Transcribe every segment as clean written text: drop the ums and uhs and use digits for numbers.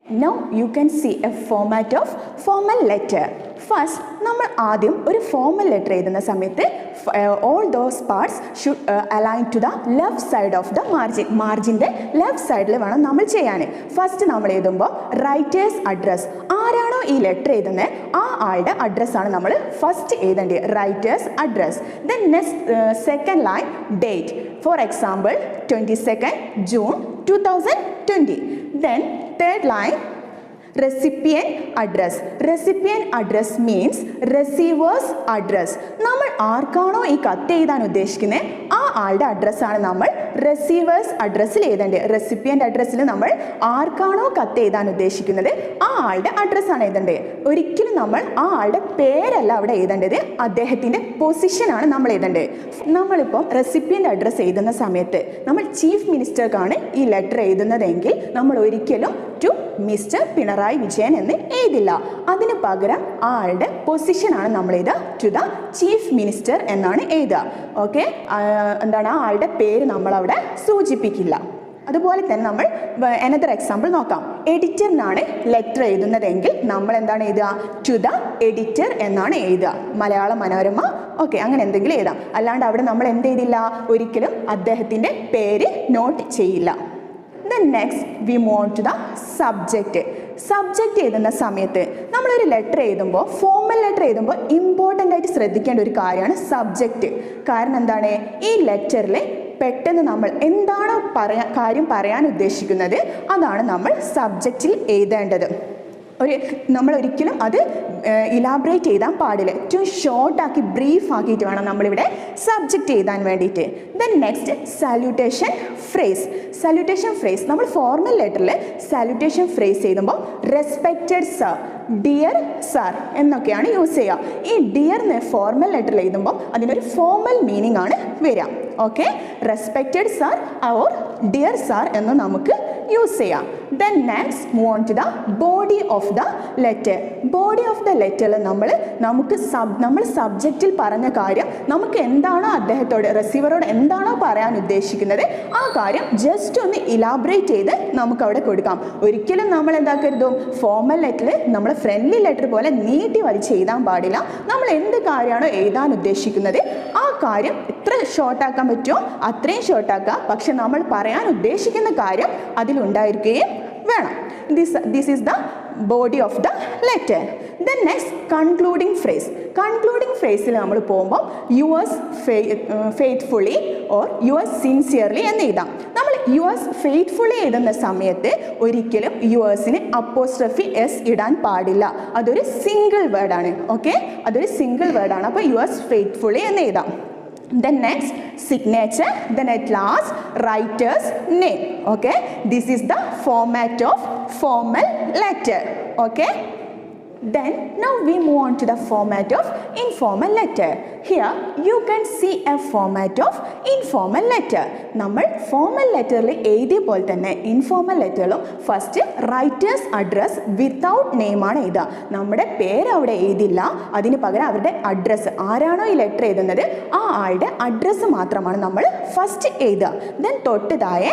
Now you can see a format of formal letter. First, നമ്മൾ ആദ്യം ഒരു formal letter എഴുതുന്ന സമയത്ത് all those parts should align to the left side of the margin. മാർജിൻ്റെ left സൈഡിൽ വേണം നമ്മൾ ചെയ്യാൻ. ഫസ്റ്റ് നമ്മൾ എഴുതുമ്പോൾ റൈറ്റേഴ്സ് അഡ്രസ്, ആരാണോ ഈ ലെറ്റർ എഴുതുന്നത് ആ ആളുടെ അഡ്രസ്സാണ് നമ്മൾ ഫസ്റ്റ് എഴുതേണ്ടത്, writers address. Then next second line date, for example 22nd June 2020. Then third line recipient address. Recipient address means receiver's address. നമ്മൾ ആർക്കാണോ ഈ കത്ത് എഴുതാൻ ഉദ്ദേശിക്കുന്നത് ആ ആളുടെ അഡ്രസ്സാണ് നമ്മൾ റിസീവേഴ്സ് അഡ്രസ്സിൽ എഴുതേണ്ടത്. റെസിപ്പിയൻ്റ് അഡ്രസ്സിൽ നമ്മൾ ആർക്കാണോ കത്ത് എഴുതാൻ ഉദ്ദേശിക്കുന്നത് ആ ആളുടെ അഡ്രസ്സാണ് എഴുതേണ്ടത്. ഒരിക്കലും നമ്മൾ ആ ആളുടെ പേരല്ല അവിടെ എഴുതേണ്ടത്, അദ്ദേഹത്തിൻ്റെ പൊസിഷനാണ് നമ്മൾ എഴുതേണ്ടത്. നമ്മളിപ്പം റെസിപ്പിയൻ്റ് അഡ്രസ്സ് എഴുതുന്ന സമയത്ത് നമ്മൾ ചീഫ് മിനിസ്റ്റർക്കാണ് ഈ ലെറ്റർ എഴുതുന്നതെങ്കിൽ നമ്മൾ ഒരിക്കലും ടു മിസ്റ്റർ പിണറായി വിജയൻ എന്ന് എഴുതില്ല. അതിന് പകരം ആളുടെ പൊസിഷനാണ് നമ്മൾ എഴുതുക, ടു ദ ചീഫ് മിനിസ്റ്റർ എന്നാണ് എഴുതുക. ഓക്കെ, എന്താണ് ആ ആളുടെ പേര് നമ്മളവിടെ സൂചിപ്പിക്കില്ല. അതുപോലെ തന്നെ നമ്മൾ അനദർ എക്സാമ്പിൾ നോക്കാം. എഡിറ്ററിനാണ് ലെറ്റർ എഴുതുന്നതെങ്കിൽ നമ്മൾ എന്താണ് എഴുതുക, ടു ദ എഡിറ്റർ എന്നാണ് എഴുതുക. മലയാള മനോരമ, ഓക്കെ, അങ്ങനെ എന്തെങ്കിലും എഴുതാം. അല്ലാണ്ട് അവിടെ നമ്മൾ എന്ത് എഴുതില്ല, ഒരിക്കലും അദ്ദേഹത്തിൻ്റെ പേര് നോട്ട് ചെയ്യില്ല. Then next we move on to the subject. Subject എഴുതുന്ന സമയത്ത് നമ്മളൊരു ലെറ്റർ എഴുതുമ്പോൾ, ഫോർമൽ ലെറ്റർ എഴുതുമ്പോൾ ഇമ്പോർട്ടൻ്റ് ആയിട്ട് ശ്രദ്ധിക്കേണ്ട ഒരു കാര്യമാണ് സബ്ജക്റ്റ്. കാരണം എന്താണ്, ഈ ലെറ്ററിൽ പെട്ടെന്ന് നമ്മൾ എന്താണോ കാര്യം പറയാൻ ഉദ്ദേശിക്കുന്നത് അതാണ് നമ്മൾ സബ്ജക്റ്റിൽ എഴുതേണ്ടത്. നമ്മൾ ഒരിക്കലും അത് ഇലാബറേറ്റ് ചെയ്താൻ പാടില്ല. ഏറ്റവും ഷോർട്ടാക്കി ബ്രീഫ് ആക്കിയിട്ട് വേണം നമ്മളിവിടെ സബ്ജക്റ്റ് എഴുതാൻ വേണ്ടിയിട്ട്. Then next salutation phrase. Salutation phrase നമ്മൾ ഫോർമൽ ലെറ്ററിൽ സാല്യൂട്ടേഷൻ ഫ്രേസ് എഴുതുമ്പോൾ റെസ്പെക്റ്റഡ് സർ, ഡിയർ സർ എന്നൊക്കെയാണ് യൂസ് ചെയ്യുക. ഈ ഡിയർ എന്ന് ഫോർമൽ ലെറ്ററിൽ എഴുതുമ്പോൾ അതിനൊരു ഫോർമൽ മീനിങ് ആണ് വരിക. Okay, respected sir or dear sir എന്ന് നമുക്ക് യൂസ് ചെയ്യാം. Then next move on to the body of the letter. Body of the ലെറ്ററിൽ നമ്മൾ സബ്ജക്റ്റിൽ പറഞ്ഞ കാര്യം, നമുക്ക് എന്താണോ അദ്ദേഹത്തോട് റിസീവറോട് എന്താണോ പറയാൻ ഉദ്ദേശിക്കുന്നത് ആ കാര്യം ജസ്റ്റ് ഒന്ന് ഇലാബറേറ്റ് ചെയ്ത് നമുക്ക് അവിടെ കൊടുക്കാം. ഒരിക്കലും നമ്മൾ എന്താക്കരുതും, ഫോർമൽ ലെറ്ററിൽ നമ്മൾ ഫ്രണ്ട്ലി ലെറ്റർ പോലെ നീട്ടി വലിച്ച് എഴുതാൻ പാടില്ല. നമ്മൾ എന്ത് കാര്യമാണോ എഴുതാൻ ഉദ്ദേശിക്കുന്നത് ആ കാര്യം എത്ര ഷോർട്ടാക്കാൻ പറ്റുമോ അത്രയും ഷോർട്ടാക്കുക. പക്ഷെ നമ്മൾ പറയാൻ ഉദ്ദേശിക്കുന്ന കാര്യം അതിലുണ്ടായിരിക്കുകയും വേണം. This is the body of the letter. Then next concluding phrase. Concluding phrase-ൽ നമ്മൾ പോകുമ്പോൾ yours faithfully or yours sincerely എന്ന് എഴുതാം. നമ്മൾ yours faithfully എഴുതുന്ന സമയത്ത് ഒരിക്കലും yours-ന് അപ്പോസ്ട്രോഫി എസ് ഇടാൻ പാടില്ല. അതൊരു സിംഗിൾ വേർഡാണ്. ഓക്കെ, അതൊരു സിംഗിൾ വേർഡാണ്. അപ്പോൾ yours faithfully എന്ന് എഴുതാം. Then next signature, then at last writer's name. Okay, this is the format of formal letter. Okay, then now we move on to the format of informal letter. Here you can see a format of informal letter. നമ്മൾ formal ലെറ്ററിൽ എഴുതിയ പോലെ തന്നെ informal ലെറ്ററിലും first writer's address without name ആണ് എഴുതുക. നമ്മുടെ പേര് അവിടെ എഴുതില്ല, അതിന് പകരം അവരുടെ അഡ്രസ്സ്, ആരാണോ ഈ ലെറ്റർ എഴുതുന്നത് ആ ആളുടെ അഡ്രസ്സ് മാത്രമാണ് നമ്മൾ ഫസ്റ്റ് എഴുതുക. ദെൻ തൊട്ട് താഴെ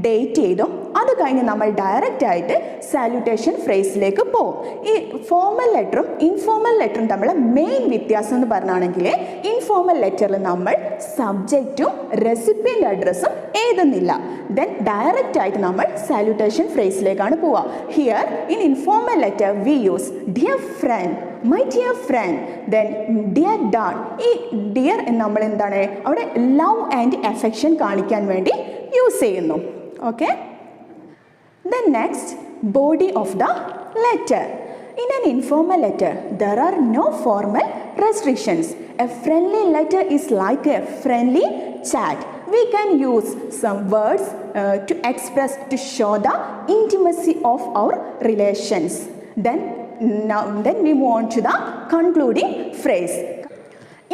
ഡേറ്റ് ചെയ്തും അത് കഴിഞ്ഞ് നമ്മൾ ഡയറക്റ്റ് ആയിട്ട് സാല്യൂട്ടേഷൻ ഫ്രേസിലേക്ക് പോകും. ഈ ഫോർമൽ ലെറ്ററും ഇൻഫോർമൽ ലെറ്ററും തമ്മിലുള്ള മെയിൻ വ്യത്യാസം എന്ന് പറഞ്ഞാണെങ്കിൽ ഇൻഫോർമൽ ലെറ്ററിൽ നമ്മൾ സബ്ജക്റ്റും റെസിപ്പിയൻ്റ് അഡ്രസ്സും എഴുതുന്നില്ല. ദെൻ ഡയറക്റ്റ് ആയിട്ട് നമ്മൾ സാല്യൂട്ടേഷൻ ഫ്രേസിലേക്കാണ് പോവുക. Here in informal letter we use dear friend, my dear friend, then dear dad. ഈ ഡിയർ നമ്മൾ എന്താണ് അവിടെ ലവ് ആൻഡ് അഫെക്ഷൻ കാണിക്കാൻ വേണ്ടി യൂസ് ചെയ്യുന്നു. Okay, then next body of the letter. In an informal letter there are no formal restrictions. A friendly letter is like a friendly chat. We can use some words to express, to show the intimacy of our relations. Then we move on to the concluding phrase.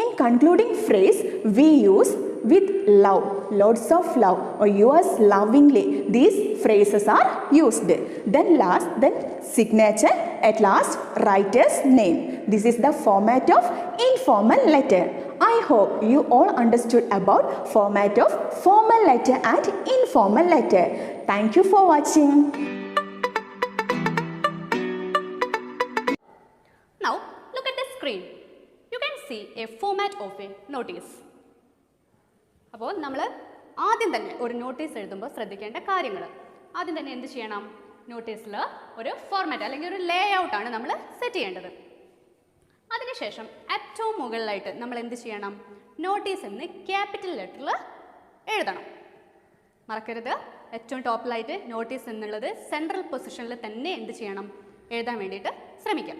In concluding phrase we use with love, lots of love, or yours lovingly. These phrases are used. Then signature, at last writer's name. This is the format of informal letter. I hope you all understood about format of formal letter and informal letter. Thank you for watching. A format of A notice. അപ്പോൾ നമ്മൾ ആദ്യം തന്നെ ഒരു notice എഴുതുമ്പോൾ ശ്രദ്ധിക്കേണ്ട കാര്യങ്ങൾ, ആദ്യം തന്നെ എന്ത് ചെയ്യണം, നോട്ടീസിൽ ഒരു ഫോർമാറ്റ് അല്ലെങ്കിൽ ഒരു ലേ ഔട്ടാണ് നമ്മൾ സെറ്റ് ചെയ്യേണ്ടത്. അതിനുശേഷം ഏറ്റവും മുകളിലായിട്ട് നമ്മൾ എന്ത് ചെയ്യണം, നോട്ടീസ് എന്ന് ക്യാപിറ്റൽ ലെറ്ററിൽ എഴുതണം. മറക്കരുത്, ഏറ്റവും ടോപ്പിലായിട്ട് നോട്ടീസ് എന്നുള്ളത് സെൻട്രൽ പൊസിഷനിൽ തന്നെ എന്ത് ചെയ്യണം, എഴുതാൻ വേണ്ടിയിട്ട് ശ്രമിക്കാം.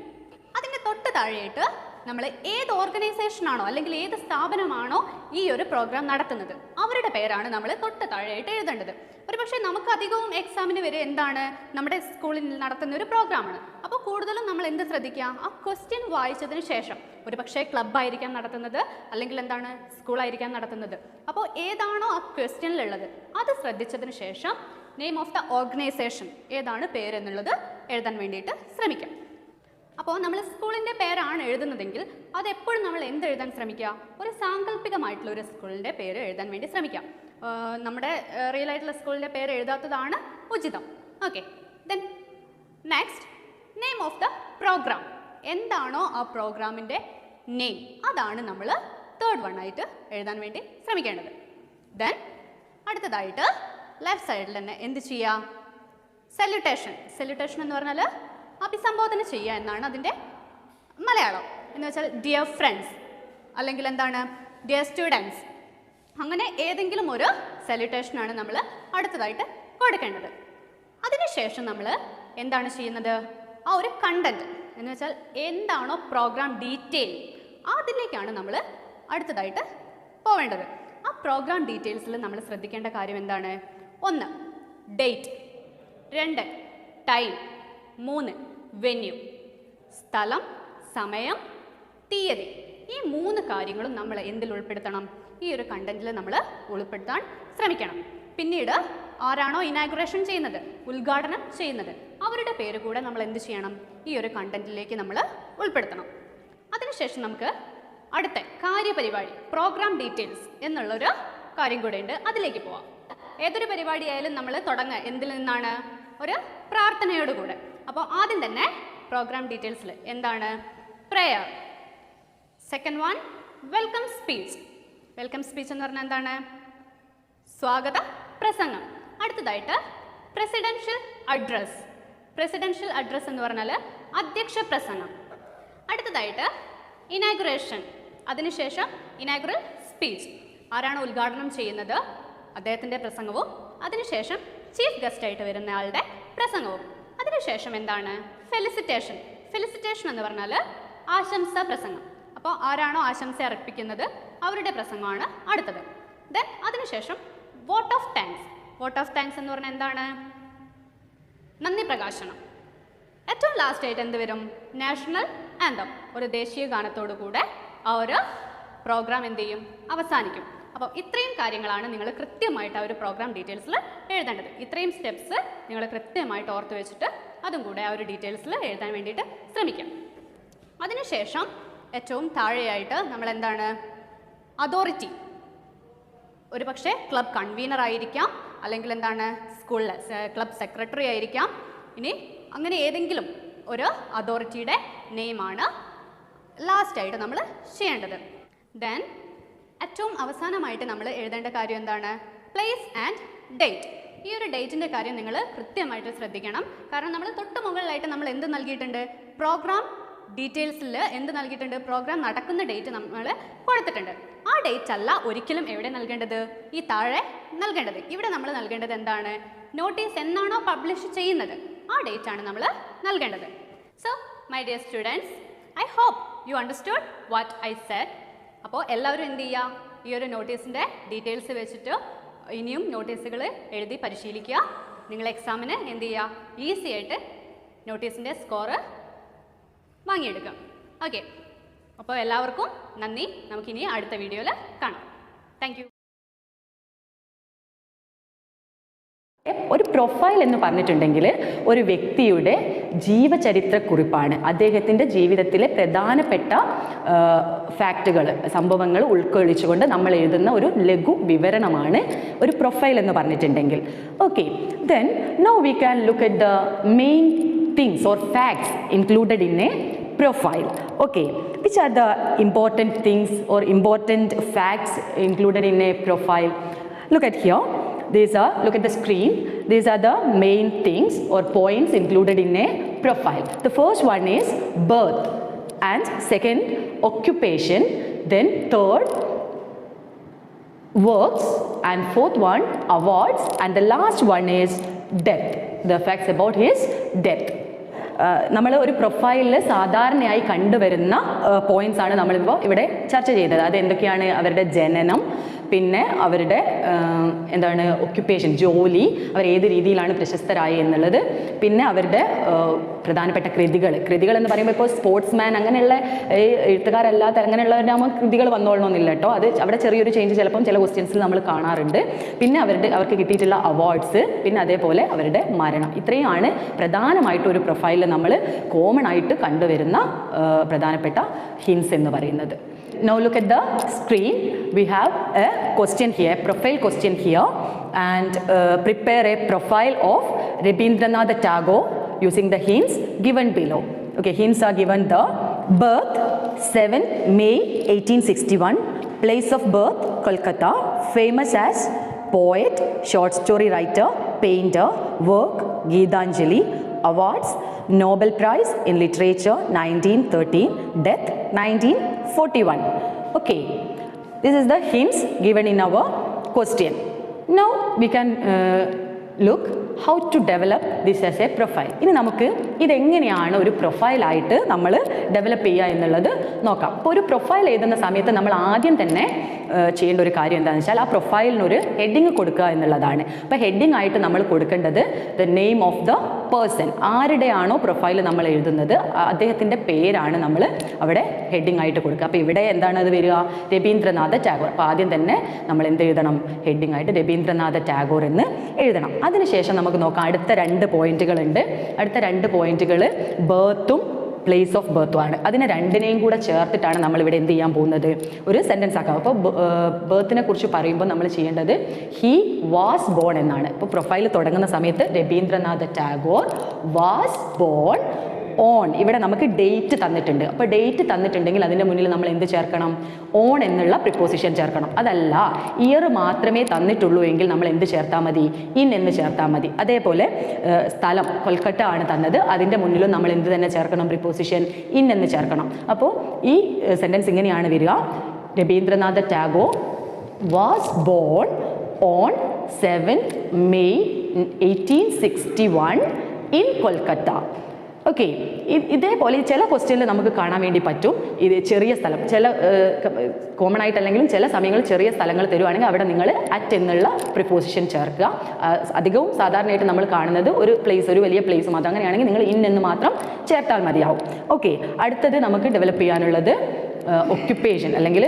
അതിൻ്റെ തൊട്ട് താഴെയായിട്ട് നമ്മൾ ഏത് ഓർഗനൈസേഷനാണോ അല്ലെങ്കിൽ ഏത് സ്ഥാപനമാണോ ഈ ഒരു പ്രോഗ്രാം നടത്തുന്നത് അവരുടെ പേരാണ് നമ്മൾ തൊട്ട് താഴെയായിട്ട് എഴുതേണ്ടത്. ഒരു പക്ഷേ നമുക്ക് അധികവും എക്സാമിന് വരെ എന്താണ്, നമ്മുടെ സ്കൂളിൽ നടത്തുന്ന ഒരു പ്രോഗ്രാമാണ്. അപ്പോൾ കൂടുതലും നമ്മൾ എന്ത് ശ്രദ്ധിക്കുക, ആ ക്വസ്റ്റ്യൻ വായിച്ചതിന് ശേഷം, ഒരു പക്ഷേ ക്ലബ്ബായിരിക്കാം നടത്തുന്നത്, അല്ലെങ്കിൽ എന്താണ് സ്കൂളായിരിക്കാം നടത്തുന്നത്. അപ്പോൾ ഏതാണോ ആ ക്വസ്റ്റ്യനിലുള്ളത് അത് ശ്രദ്ധിച്ചതിന് ശേഷം നെയിം ഓഫ് ദ ഓർഗനൈസേഷൻ, ഏതാണ് പേരെന്നുള്ളത് എഴുതാൻ വേണ്ടിയിട്ട് ശ്രമിക്കാം. അപ്പോൾ നമ്മൾ സ്കൂളിൻ്റെ പേരാണ് എഴുതുന്നതെങ്കിൽ അതെപ്പോഴും നമ്മൾ എന്തെഴുതാൻ ശ്രമിക്കുക, ഒരു സാങ്കല്പികമായിട്ടുള്ള ഒരു സ്കൂളിൻ്റെ പേര് എഴുതാൻ വേണ്ടി ശ്രമിക്കാം. നമ്മുടെ റിയൽ ആയിട്ടുള്ള സ്കൂളിൻ്റെ പേര് എഴുതാത്തതാണ് ഉചിതം. Okay, then next name of the program, എന്താണോ ആ പ്രോഗ്രാമിൻ്റെ നെയിം അതാണ് നമ്മൾ തേർഡ് വൺ ആയിട്ട് എഴുതാൻ വേണ്ടി ശ്രമിക്കേണ്ടത്. ദെൻ അടുത്തതായിട്ട് ലെഫ്റ്റ് സൈഡിൽ തന്നെ എന്ത് ചെയ്യുക, സല്യൂട്ടേഷൻ. സല്യൂട്ടേഷൻ എന്ന് പറഞ്ഞാൽ അഭിസംബോധന ചെയ്യുക എന്നാണ് അതിൻ്റെ മലയാളം. എന്ന് വെച്ചാൽ ഡിയർ ഫ്രണ്ട്സ് അല്ലെങ്കിൽ എന്താണ് ഡിയർ സ്റ്റുഡൻസ്, അങ്ങനെ ഏതെങ്കിലും ഒരു സല്യൂട്ടേഷനാണ് നമ്മൾ അടുത്തതായിട്ട് കൊടുക്കേണ്ടത്. അതിനുശേഷം നമ്മൾ എന്താണ് ചെയ്യുന്നത്, ആ ഒരു കണ്ടന്റ് എന്ന് വെച്ചാൽ എന്താണോ പ്രോഗ്രാം ഡീറ്റെയിൽ അതിലേക്കാണ് നമ്മൾ അടുത്തതായിട്ട് പോവേണ്ടത്. ആ പ്രോഗ്രാം ഡീറ്റെയിൽസിൽ നമ്മൾ ശ്രദ്ധിക്കേണ്ട കാര്യം എന്താണ്, 1 ഡേറ്റ്, 2 ടൈം, 3 വെന്യൂ, സ്ഥലം, സമയം, തീയതി. ഈ 3 കാര്യങ്ങളും നമ്മൾ എന്തിൽ ഉൾപ്പെടുത്തണം, ഈ ഒരു കണ്ടന്റിൽ നമ്മൾ ഉൾപ്പെടുത്താൻ ശ്രമിക്കണം. പിന്നീട് ആരാണോ ഇനാഗുറേഷൻ ചെയ്യുന്നത്, ഉദ്ഘാടനം ചെയ്യുന്നത്, അവരുടെ പേര് കൂടെ നമ്മൾ എന്ത് ചെയ്യണം, ഈ ഒരു കണ്ടന്റിലേക്ക് നമ്മൾ ഉൾപ്പെടുത്തണം. അതിനുശേഷം നമുക്ക് അടുത്ത കാര്യപരിപാടി പ്രോഗ്രാം ഡീറ്റെയിൽസ് എന്നുള്ളൊരു കാര്യം കൂടെ ഉണ്ട്, അതിലേക്ക് പോവാം. ഏതൊരു പരിപാടിയായാലും നമ്മൾ തുടങ്ങുക എന്തിൽ നിന്നാണ്, ഒരു പ്രാർത്ഥനയോടുകൂടെ. അപ്പോൾ ആദ്യം തന്നെ പ്രോഗ്രാം ഡീറ്റെയിൽസിൽ എന്താണ്, prayer. Second one welcome speech. Welcome speech എന്ന് പറഞ്ഞാൽ എന്താണ്, സ്വാഗത പ്രസംഗം. അടുത്തതായിട്ട് പ്രസിഡൻഷ്യൽ അഡ്രസ്. പ്രസിഡൻഷ്യൽ അഡ്രസ് എന്ന് പറഞ്ഞാൽ അധ്യക്ഷ പ്രസംഗം. അടുത്തതായിട്ട് ഇനാഗുറേഷൻ, അതിനുശേഷം ഇനാഗുറൽ സ്പീച്ച്, ആരാണ് ഉദ്ഘാടനം ചെയ്യുന്നത് അദ്ദേഹത്തിൻ്റെ പ്രസംഗവും, അതിനുശേഷം ചീഫ് ഗസ്റ്റായിട്ട് വരുന്ന ആളുടെ പ്രസംഗവും. അതിനുശേഷം എന്താണ് ഫെലിസിറ്റേഷൻ. ഫെലിസിറ്റേഷൻ എന്ന് പറഞ്ഞാൽ ആശംസാ പ്രസംഗം. അപ്പോൾ ആരാണോ ആശംസ അർപ്പിക്കുന്നത് അവരുടെ പ്രസംഗമാണ് അടുത്തത്. ദെൻ അതിനുശേഷം vote of thanks. Vote of thanks എന്ന് പറഞ്ഞാൽ എന്താണ്, നന്ദി പ്രകാശനം. ഏറ്റവും ലാസ്റ്റ് ആയിട്ട് എന്ത് വരും, നാഷണൽ ആന്തം, ഒരു ദേശീയ ഗാനത്തോടു കൂടെ ആ ഒരു പ്രോഗ്രാം എന്ത് ചെയ്യും, അവസാനിക്കും. അപ്പോൾ ഇത്രയും കാര്യങ്ങളാണ് നിങ്ങൾ കൃത്യമായിട്ട് ആ ഒരു പ്രോഗ്രാം ഡീറ്റെയിൽസിൽ എഴുതേണ്ടത്. ഇത്രയും സ്റ്റെപ്സ് നിങ്ങൾ കൃത്യമായിട്ട് ഓർത്ത് വെച്ചിട്ട് അതും കൂടെ ആ ഒരു ഡീറ്റെയിൽസിൽ എഴുതാൻ വേണ്ടിയിട്ട് ശ്രമിക്കാം. അതിനുശേഷം ഏറ്റവും താഴെയായിട്ട് നമ്മൾ എന്താണ്, അതോറിറ്റി. ഒരു പക്ഷേ ക്ലബ് കൺവീനർ ആയിരിക്കാം, അല്ലെങ്കിൽ എന്താണ് സ്കൂളിലെ ക്ലബ് സെക്രട്ടറി ആയിരിക്കാം. ഇനി അങ്ങനെ ഏതെങ്കിലും ഒരു അതോറിറ്റിയുടെ നെയിമാണ് ലാസ്റ്റായിട്ട് നമ്മൾ ചെയ്യേണ്ടത്. ദെൻ ഏറ്റവും അവസാനമായിട്ട് നമ്മൾ എഴുതേണ്ട കാര്യം എന്താണ്, പ്ലേസ് ആൻഡ് ഡേറ്റ്. ഈ ഒരു ഡേറ്റിൻ്റെ കാര്യം നിങ്ങൾ കൃത്യമായിട്ട് ശ്രദ്ധിക്കണം. കാരണം നമ്മൾ തൊട്ട് മുകളിലായിട്ട് നമ്മൾ എന്ത് നൽകിയിട്ടുണ്ട്, പ്രോഗ്രാം ഡീറ്റെയിൽസിൽ എന്ത് നൽകിയിട്ടുണ്ട്, പ്രോഗ്രാം നടക്കുന്ന ഡേറ്റ് നമ്മൾ കൊടുത്തിട്ടുണ്ട്. ആ ഡേറ്റ് അല്ല ഒരിക്കലും എവിടെ നൽകേണ്ടത്, ഈ താഴെ നൽകേണ്ടത്. ഇവിടെ നമ്മൾ നൽകേണ്ടത് എന്താണ്, നോട്ടീസ് എന്നാണോ പബ്ലിഷ് ചെയ്യുന്നത് ആ ഡേറ്റ് ആണ് നമ്മൾ നൽകേണ്ടത്. So my dear students, I hope you understood what I said. അപ്പോൾ എല്ലാവരും എന്ത് ചെയ്യുക, ഈ ഒരു നോട്ടീസിൻ്റെ ഡീറ്റെയിൽസ് വെച്ചിട്ട് ഇനിയും നോട്ടീസുകൾ എഴുതി പരിശീലിക്കുക. നിങ്ങൾ എക്സാമിന് എന്ത് ചെയ്യുക, ഈസി ആയിട്ട് നോട്ടീസിൻ്റെ സ്കോറ് വാങ്ങിയെടുക്കാം. ഓക്കെ, അപ്പോൾ എല്ലാവർക്കും നന്ദി. നമുക്കിനി അടുത്ത വീഡിയോയിൽ കാണാം. Thank you. ഒരു പ്രൊഫൈൽ എന്ന് പറഞ്ഞിട്ടുണ്ടെങ്കിൽ ഒരു വ്യക്തിയുടെ ജീവചരിത്രക്കുറിപ്പാണ്. അദ്ദേഹത്തിൻ്റെ ജീവിതത്തിലെ പ്രധാനപ്പെട്ട ഫാക്റ്റുകൾ, സംഭവങ്ങൾ ഉൾക്കൊള്ളിച്ചുകൊണ്ട് നമ്മൾ എഴുതുന്ന ഒരു ലഘു വിവരണമാണ് ഒരു പ്രൊഫൈൽ എന്ന് പറഞ്ഞിട്ടുണ്ടെങ്കിൽ. Okay, then now we can look at the main things or facts included in A profile. Okay, which are the important things or important facts included in a profile? Look at here. Look at the screen. These are the main things or points included in a profile. The first one is birth, and second, occupation, then third, works, and fourth one, awards, and the last one is death. The facts about his death. നമ്മൾ ഒരു പ്രൊഫൈലിൽ സാധാരണയായി കണ്ടുവരുന്ന points ആണ് നമ്മളിപ്പോൾ ഇവിടെ ചർച്ച ചെയ്തത്. അത് എന്തൊക്കെയാണ്? അവരുടെ ജനനം, പിന്നെ അവരുടെ എന്താണ് ഒക്യുപ്പേഷൻ, ജോലി, അവർ ഏത് രീതിയിലാണ് പ്രശസ്തരായി എന്നുള്ളത്, പിന്നെ അവരുടെ പ്രധാനപ്പെട്ട കൃതികൾ എന്ന് പറയുമ്പോൾ ഇപ്പോൾ സ്പോർട്സ്മാൻ അങ്ങനെയുള്ള എഴുത്തുകാരല്ലാത്ത അങ്ങനെയുള്ളവരുടെ നമ്മൾ കൃതികൾ വന്നോളണമെന്നില്ല കേട്ടോ. അത് അവിടെ ചെറിയൊരു ചേഞ്ച് ചിലപ്പം ചില ക്വസ്റ്റ്യൻസിൽ നമ്മൾ കാണാറുണ്ട്. പിന്നെ അവർക്ക് കിട്ടിയിട്ടുള്ള അവാർഡ്സ്, പിന്നെ അതേപോലെ അവരുടെ മരണം. ഇത്രയാണ് പ്രധാനമായിട്ട് ഒരു പ്രൊഫൈലിൽ നമ്മൾ കോമൺ ആയിട്ട് കണ്ടുവരുന്ന പ്രധാനപ്പെട്ട ഹിൻസ് എന്ന് പറയുന്നത്. Now look at the screen. We have a question here, profile question here, and prepare a profile of Rabindranath Tagore using the hints given below. Okay, hints are given: the birth 7 May 1861, place of birth Kolkata, famous as poet, short story writer, painter, work Geetanjali, awards Nobel Prize in Literature 1913, death 1941. Okay, this is the hints given in our question. Now we can look how to develop this as a profile. ഇനി നമുക്ക് ഇതെങ്ങനെയാണ് ഒരു പ്രൊഫൈലായിട്ട് നമ്മൾ develop ചെയ്യുക എന്നുള്ളത് നോക്കാം. അപ്പോൾ ഒരു പ്രൊഫൈൽ എഴുതുന്ന സമയത്ത് നമ്മൾ ആദ്യം തന്നെ ചെയ്യേണ്ട ഒരു കാര്യം എന്താണെന്ന് വെച്ചാൽ ആ പ്രൊഫൈലിനൊരു ഹെഡിങ് കൊടുക്കുക എന്നുള്ളതാണ്. അപ്പോൾ ഹെഡിങ് ആയിട്ട് നമ്മൾ കൊടുക്കേണ്ടത് the name of the person. ആരുടെയാണോ പ്രൊഫൈൽ നമ്മൾ എഴുതുന്നത് അദ്ദേഹത്തിൻ്റെ പേരാണ് നമ്മൾ അവിടെ ഹെഡിങ് ആയിട്ട് കൊടുക്കുക. അപ്പോൾ ഇവിടെ എന്താണ് അത് വരിക? രവീന്ദ്രനാഥ ടാഗോർ. അപ്പോൾ ആദ്യം തന്നെ നമ്മൾ എന്ത് എഴുതണം? ഹെഡിങ് ആയിട്ട് രവീന്ദ്രനാഥ ടാഗോർ എന്ന് എഴുതണം. അതിനുശേഷം നമുക്ക് നോക്കാം, അടുത്ത 2 പോയിന്റുകളുണ്ട്. അടുത്ത 2 പോയിന്റുകൾ ബർത്തും പ്ലേസ് ഓഫ് ബർത്തുമാണ്. അതിനെ രണ്ടിനെയും കൂടെ ചേർത്തിട്ടാണ് നമ്മളിവിടെ എന്ത് ചെയ്യാൻ പോകുന്നത്? ഒരു സെൻറ്റൻസ് ആക്കാം. അപ്പോൾ ബർത്തിനെ കുറിച്ച് പറയുമ്പോൾ നമ്മൾ ചെയ്യേണ്ടത് ഹി വാസ് ബോൺ എന്നാണ്. ഇപ്പോൾ പ്രൊഫൈൽ തുടങ്ങുന്ന സമയത്ത് Rabindranath Tagore was born on. ഇവിടെ നമുക്ക് ഡേറ്റ് തന്നിട്ടുണ്ട്. അപ്പോൾ ഡേറ്റ് തന്നിട്ടുണ്ടെങ്കിൽ അതിൻ്റെ മുന്നിൽ നമ്മൾ എന്ത് ചേർക്കണം? ഓൺ എന്നുള്ള പ്രിപ്പോസിഷൻ ചേർക്കണം. അതല്ല ഇയർ മാത്രമേ തന്നിട്ടുള്ളൂ എങ്കിൽ നമ്മൾ എന്ത് ചേർത്താൽ മതി? ഇൻ എന്ന് ചേർത്താൽ മതി. അതേപോലെ സ്ഥലം കൊൽക്കത്ത ആണ് തന്നത്, അതിൻ്റെ മുന്നിലും നമ്മൾ എന്ത് തന്നെ ചേർക്കണം? പ്രിപ്പോസിഷൻ ഇൻ എന്ന് ചേർക്കണം. അപ്പോൾ ഈ സെൻറ്റൻസ് ഇങ്ങനെയാണ് വരിക: Rabindranath Tagore was born on 7 May 1861 in Kolkata. Okay, ഇതേപോലെ ചില ക്വസ്റ്റ്യനിൽ നമുക്ക് കാണാൻ വേണ്ടി പറ്റും ഇത് ചെറിയ സ്ഥലം, ചില കോമൺ ആയിട്ടല്ലെങ്കിലും ചില സമയങ്ങളിൽ ചെറിയ സ്ഥലങ്ങൾ തരുവാണെങ്കിൽ അവിടെ നിങ്ങൾ അറ്റ് എന്നുള്ള പ്രിപ്പോസിഷൻ ചേർക്കുക. അധികവും സാധാരണയായിട്ട് നമ്മൾ കാണുന്നത് ഒരു പ്ലേസ്, ഒരു വലിയ പ്ലേസ് മാത്രം. അങ്ങനെയാണെങ്കിൽ നിങ്ങൾ ഇൻ എന്ന് മാത്രം ചേർത്താൽ മതിയാവും. ഓക്കെ, അടുത്തത് നമുക്ക് ഡെവലപ്പ് ചെയ്യാനുള്ളത് ഒക്യുപ്പേഷൻ അല്ലെങ്കിൽ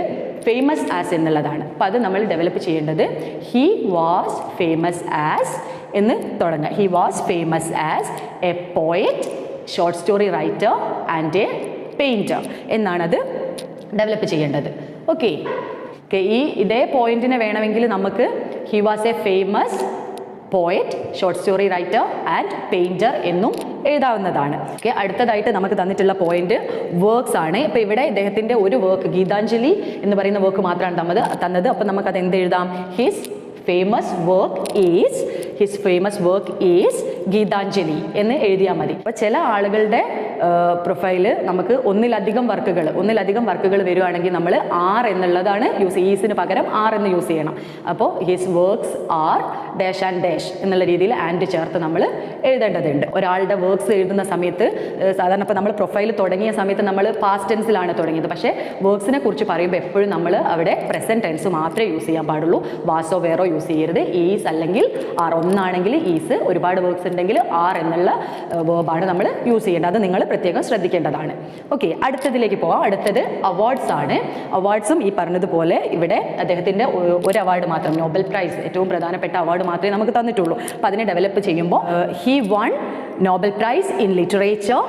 ഫേമസ് ആസ് എന്നുള്ളതാണ്. അപ്പോൾ അത് നമ്മൾ ഡെവലപ്പ് ചെയ്യേണ്ടത് ഹി വാസ് ഫേമസ് ആസ് എന്ന് തുടങ്ങുക. He was famous as a poet, short story writer and a painter എന്നാണത് ഡെവലപ്പ് ചെയ്യേണ്ടത്. ഓക്കെ, ഇതേ പോയിന്റിനെ വേണമെങ്കിൽ നമുക്ക് he was a famous poet, short story writer and painter എന്നും എഴുതാവുന്നതാണ്. ഓക്കെ, അടുത്തതായിട്ട് നമുക്ക് തന്നിട്ടുള്ള പോയിന്റ് വർക്ക്സ് ആണ്. ഇപ്പോൾ ഇവിടെ ഇദ്ദേഹത്തിൻ്റെ ഒരു വർക്ക് ഗീതാഞ്ജലി എന്ന് പറയുന്ന വർക്ക് മാത്രമാണ് തന്നത്. അപ്പോൾ നമുക്കത് എന്ത് എഴുതാം? His famous work is Gitanjali എന്ന് എഴുതിയാൽ മതി. അപ്പോൾ ചില ആളുകളുടെ പ്രൊഫൈല് നമുക്ക് ഒന്നിലധികം വർക്കുകൾ വരുവാണെങ്കിൽ നമ്മൾ ആർ എന്നുള്ളതാണ് ഈസിന് പകരം ആർ എന്ന് യൂസ് ചെയ്യണം. അപ്പോൾ his works R dash and dash എന്നുള്ള രീതിയിൽ ആൻഡ് ചേർത്ത് നമ്മൾ എഴുതേണ്ടതുണ്ട്. ഒരാളുടെ വർക്ക്സ് എഴുതുന്ന സമയത്ത് സാധാരണ ഇപ്പോൾ നമ്മൾ പ്രൊഫൈൽ തുടങ്ങിയ സമയത്ത് നമ്മൾ പാസ്റ്റ് ടെൻസിലാണ് തുടങ്ങിയത്. പക്ഷേ വർക്ക്സിനെ കുറിച്ച് പറയുമ്പോൾ എപ്പോഴും നമ്മൾ അവിടെ പ്രസൻറ്റ് ടെൻസ് മാത്രമേ യൂസ് ചെയ്യാൻ പാടുള്ളൂ. വാസോ വേറോ യൂസ് ചെയ്യരുത്. ഈസ് അല്ലെങ്കിൽ ആർ, ഒന്നാണെങ്കിൽ ഈസ്, ഒരുപാട് വർക്ക്സ് ഉണ്ടെങ്കിൽ ആർ എന്നുള്ള വേർബാണ് നമ്മൾ യൂസ് ചെയ്യേണ്ടത്. അത് നിങ്ങൾ പ്രത്യേകം ശ്രദ്ധിക്കേണ്ടതാണ്. ഓക്കെ, അടുത്തതിലേക്ക് പോകാം. അടുത്തത് അവാർഡ്സ് ആണ്. അവാർഡ്സും ഈ പറഞ്ഞതുപോലെ ഇവിടെ അദ്ദേഹത്തിൻ്റെ ഒരു അവാർഡ് മാത്രം, നോബൽ പ്രൈസ്, ഏറ്റവും പ്രധാനപ്പെട്ട അവാർഡ് മാത്രമേ നമുക്ക് തന്നിട്ടുള്ളൂ. അപ്പോൾ അതിനെ ഡെവലപ്പ് ചെയ്യുമ്പോൾ he one Nobel prize in literature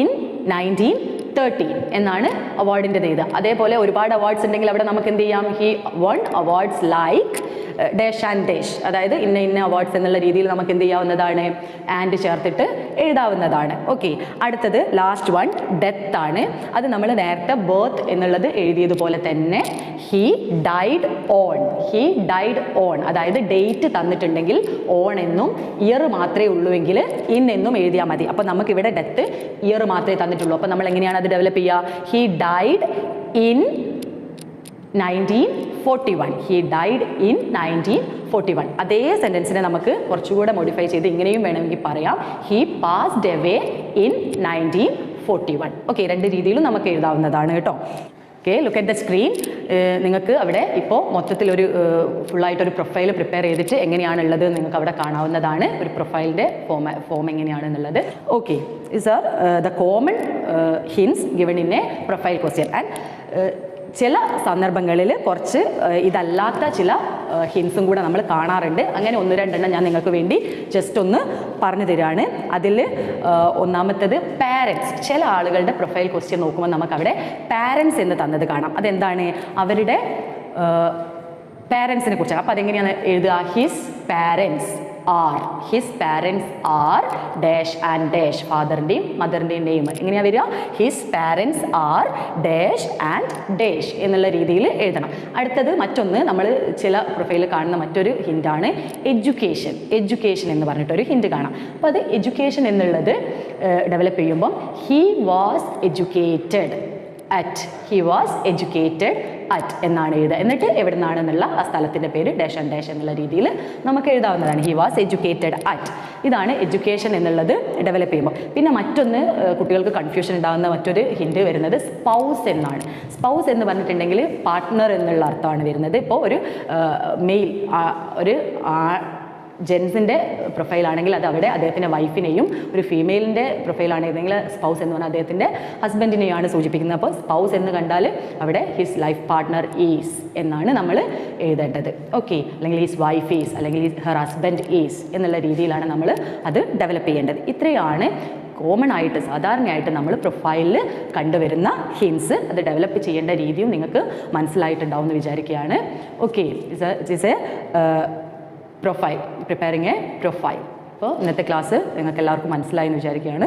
in 1913 എന്നാണ് അവാർഡിൻ്റെ ഇത്. അതേപോലെ ഒരുപാട് അവാർഡ്സ് ഉണ്ടെങ്കിൽ അവിടെ നമുക്ക് എന്ത് ചെയ്യാം? He one awards like dash and dash, അതായത് ഇന്ന ഇന്ന അവാർഡ്സ് എന്നുള്ള രീതിയിൽ നമുക്ക് എന്ത് ചെയ്യാവുന്നതാണ്, ആൻഡ് ചേർത്തിട്ട് എഴുതാവുന്നതാണ്. ഓക്കെ, അടുത്തത് ലാസ്റ്റ് വൺ ഡെത്ത് ആണ്. അത് നമ്മൾ നേരത്തെ ബർത്ത് എന്നുള്ളത് എഴുതിയതുപോലെ തന്നെ ഹി ഡൈഡ് ഓൺ, അതായത് ഡേറ്റ് തന്നിട്ടുണ്ടെങ്കിൽ ഓൺ എന്നും ഇയർ മാത്രമേ ഉള്ളൂവെങ്കിൽ ഇൻ എന്നും എഴുതിയാൽ മതി. അപ്പോൾ നമുക്കിവിടെ ഡെത്ത് ഇയർ മാത്രമേ തന്നിട്ടുള്ളൂ. അപ്പോൾ നമ്മൾ എങ്ങനെയാണ് അത് ഡെവലപ്പ് ചെയ്യുക? He died in 1941. He died in 1941. അതേ സെൻറ്റൻസിനെ നമുക്ക് കുറച്ചുകൂടെ മോഡിഫൈ ചെയ്ത് ഇങ്ങനെയും വേണമെങ്കിൽ പറയാം, he passed away in 1941. Okay, രണ്ട് രീതിയിലും നമുക്ക് എഴുതാവുന്നതാണ് കേട്ടോ. Okay, look at the screen. നിങ്ങൾക്ക് അവിടെ ഇപ്പോൾ മൊത്തത്തിലൊരു ഫുള്ളായിട്ടൊരു പ്രൊഫൈൽ പ്രിപ്പയർ ചെയ്തിട്ട് എങ്ങനെയാണുള്ളത് നിങ്ങൾക്ക് അവിടെ കാണാവുന്നതാണ്. ഒരു പ്രൊഫൈലിൻ്റെ ഫോം എങ്ങനെയാണെന്നുള്ളത്. Okay, is are the common hints given in A profile question. And ചില സന്ദർഭങ്ങളിൽ കുറച്ച് ഇതല്ലാത്ത ചില ഹിൻസും കൂടെ നമ്മൾ കാണാറുണ്ട്. അങ്ങനെ ഒന്ന് രണ്ടെണ്ണം ഞാൻ നിങ്ങൾക്ക് വേണ്ടി ജസ്റ്റ് ഒന്ന് പറഞ്ഞു തരികയാണ്. അതിൽ ഒന്നാമത്തേത് പാരൻസ്. ചില ആളുകളുടെ പ്രൊഫൈൽ ക്വസ്റ്റ്യൻ നോക്കുമ്പോൾ നമുക്കവിടെ പാരൻസ് എന്ന് തന്നത് കാണാം. അതെന്താണ്? അവരുടെ പാരൻസിനെ കുറിച്ചാണ്. അപ്പോൾ അതെങ്ങനെയാണ് എഴുതുക? His parents are dash and dash, ഫാദറിൻ്റെയും മദറിൻ്റെയും നെയിം എങ്ങനെയാണ് വരിക? His parents are dash and dash എന്നുള്ള രീതിയിൽ എഴുതണം. അടുത്തത് മറ്റൊന്ന് നമ്മൾ ചില പ്രൊഫൈലിൽ കാണുന്ന മറ്റൊരു ഹിൻ്റാണ് എഡ്യൂക്കേഷൻ എന്ന് പറഞ്ഞിട്ടൊരു ഹിൻറ്റ് കാണാം. അപ്പോൾ അത് എഡ്യൂക്കേഷൻ എന്നുള്ളത് ഡെവലപ്പ് ചെയ്യുമ്പം ഹി വാസ് എഡ്യൂക്കേറ്റഡ് അറ്റ് എന്നാണ് എഴുതുക. എന്നിട്ട് എവിടെ നിന്നാണെന്നുള്ള ആ സ്ഥലത്തിൻ്റെ പേര് ഡാഷ് ആൻഡ് ഡാഷ് എന്നുള്ള രീതിയിൽ നമുക്ക് എഴുതാവുന്നതാണ്. He was educated at. ഇതാണ് എഡ്യൂക്കേഷൻ എന്നുള്ളത് ഡെവലപ്പ് ചെയ്യുമ്പോൾ. പിന്നെ മറ്റൊന്ന് കുട്ടികൾക്ക് കൺഫ്യൂഷൻ ഉണ്ടാകുന്ന മറ്റൊരു ഹിൻറ്റ് വരുന്നത് സ്പൗസ് എന്നാണ്. സ്പൗസ് എന്ന് പറഞ്ഞിട്ടുണ്ടെങ്കിൽ പാർട്ട്ണർ എന്നുള്ള അർത്ഥമാണ് വരുന്നത്. ഇപ്പോൾ ഒരു മെയിൽ ഒരു ജെൻസിൻ്റെ പ്രൊഫൈലാണെങ്കിൽ അത് അവിടെ അദ്ദേഹത്തിൻ്റെ വൈഫിനെയും, ഒരു ഫീമെയിലിൻ്റെ പ്രൊഫൈലാണെങ്കിൽ സ്പൗസ് എന്ന് പറഞ്ഞാൽ അദ്ദേഹത്തിൻ്റെ ഹസ്ബൻഡിനെയാണ് സൂചിപ്പിക്കുന്നത്. അപ്പോൾ സ്പൗസ് എന്ന് കണ്ടാൽ അവിടെ ഹിസ് ലൈഫ് പാർട്ട്ണർ ഈസ് എന്നാണ് നമ്മൾ എഴുതേണ്ടത്. ഓക്കെ, അല്ലെങ്കിൽ ഹിസ് വൈഫ് ഈസ്, അല്ലെങ്കിൽ ഹെർ ഹസ്ബൻഡ് ഈസ് എന്നുള്ള രീതിയിലാണ് നമ്മൾ അത് ഡെവലപ്പ് ചെയ്യേണ്ടത്. ഇത്രയാണ് കോമൺ ആയിട്ട് സാധാരണയായിട്ട് നമ്മൾ പ്രൊഫൈലിൽ കണ്ടുവരുന്ന ഹിൻസ്. അത് ഡെവലപ്പ് ചെയ്യേണ്ട രീതിയും നിങ്ങൾക്ക് മനസ്സിലായിട്ടുണ്ടാവും എന്ന് വിചാരിക്കുകയാണ്. Okay, it's A profile, preparing A profile. അപ്പോൾ ഇന്നത്തെ ക്ലാസ് നിങ്ങൾക്ക് എല്ലാവർക്കും മനസ്സിലായി എന്ന് വിചാരിക്കുകയാണ്.